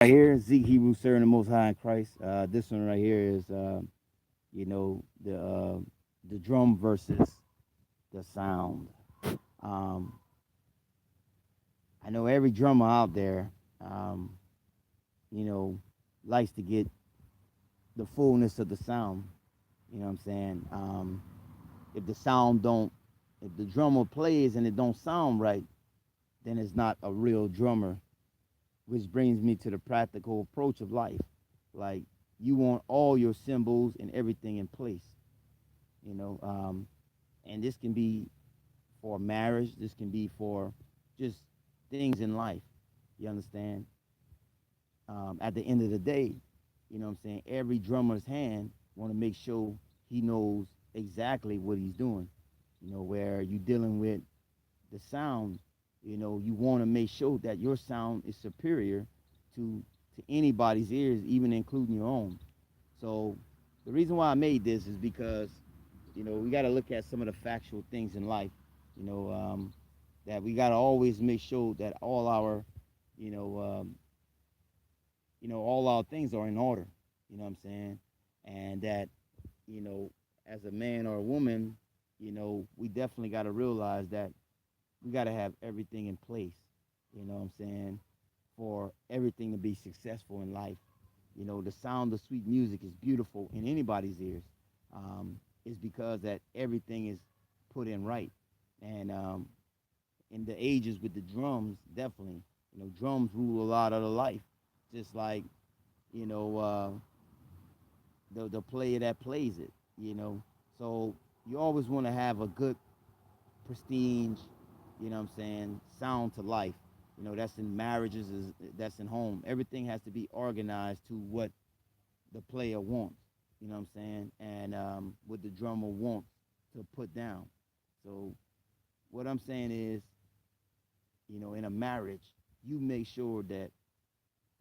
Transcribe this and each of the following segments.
Right here, Zeke Hebrew serving the Most High in Christ. This one right here is, you know, the drum versus the sound. Um, I know every drummer out there, um, you know, likes to get the fullness of the sound. You know what I'm saying? If the sound don't, if the drummer plays and it don't sound right, then it's not a real drummer. Which brings me to the practical approach of life. Like you want all your symbols and everything in place. You know, and this can be for marriage. This can be for just things in life. You understand? At the end of the day, you know what I'm saying? Every drummer's hand want to make sure he knows exactly what he's doing. You know, where you dealing with the sound, you know, you want to make sure that your sound is superior to anybody's ears, even including your own. So the reason why I made this is because, you know, we got to look at some of the factual things in life, you know, that we got to always make sure that all our, you know, all our things are in order. You know what I'm saying? And that, you know, as a man or a woman, you know, we definitely got to realize that we got to have everything in place. You know what I'm saying? For everything to be successful in life. You know, the sound of sweet music is beautiful in anybody's ears. It's because that everything is put in right. And in the ages with the drums, definitely, you know, drums rule a lot of the life. Just like, you know, the player that plays it, you know. So you always want to have a good, prestige, you know what I'm saying, sound to life. You know, that's in marriages, that's in home. Everything has to be organized to what the player wants, you know what I'm saying, and what the drummer wants to put down. So what I'm saying is, you know, in a marriage, you make sure that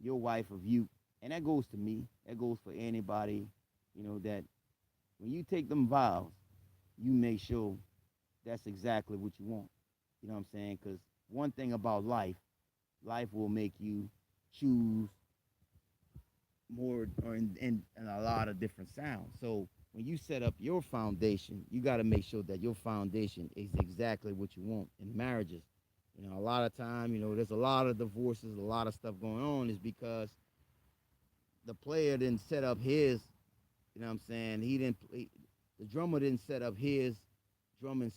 your wife of you, and that goes to me, that goes for anybody, you know, that when you take them vows, you make sure that's exactly what you want. You know what I'm saying? Because one thing about life, life will make you choose more or in a lot of different sounds. So when you set up your foundation, you got to make sure that your foundation is exactly what you want in marriages. You know, a lot of time, you know, there's a lot of divorces, a lot of stuff going on is because the player didn't set up his, you know what I'm saying? The drummer didn't set up his drumming,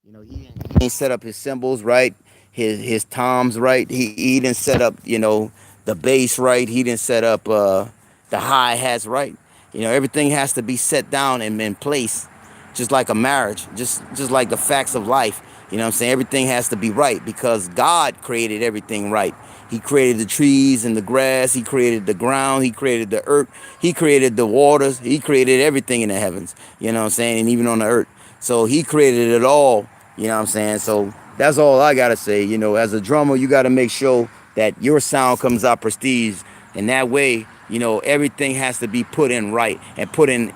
you know, he didn't set up his cymbals right, his toms right. He didn't set up, you know, the bass right. He didn't set up the hi hats right. You know, everything has to be set down and in place, just like a marriage, just like the facts of life. You know what I'm saying? Everything has to be right because God created everything right. He created the trees and the grass. He created the ground. He created the earth. He created the waters. He created everything in the heavens. You know what I'm saying? And even on the earth. So he created it all. You know what I'm saying? So that's all I got to say. You know, as a drummer, you got to make sure that your sound comes out prestige. And that way, you know, everything has to be put in right and put in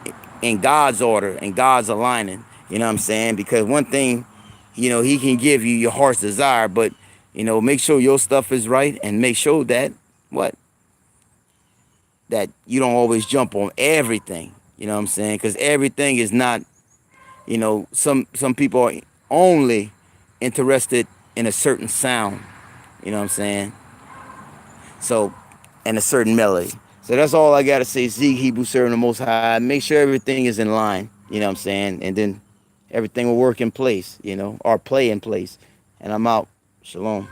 God's order and God's aligning. You know what I'm saying? Because one thing, you know, he can give you your heart's desire, but you know, make sure your stuff is right and make sure that what that you don't always jump on everything. You know what I'm saying? Because everything is not, you know, some people are only interested in a certain sound. You know what I'm saying? So, and a certain melody. So that's all I gotta say. Zeke Hebrew serving the Most High. Make sure everything is in line. You know what I'm saying? And then everything will work in place. You know, or play in place. And I'm out. Shalom.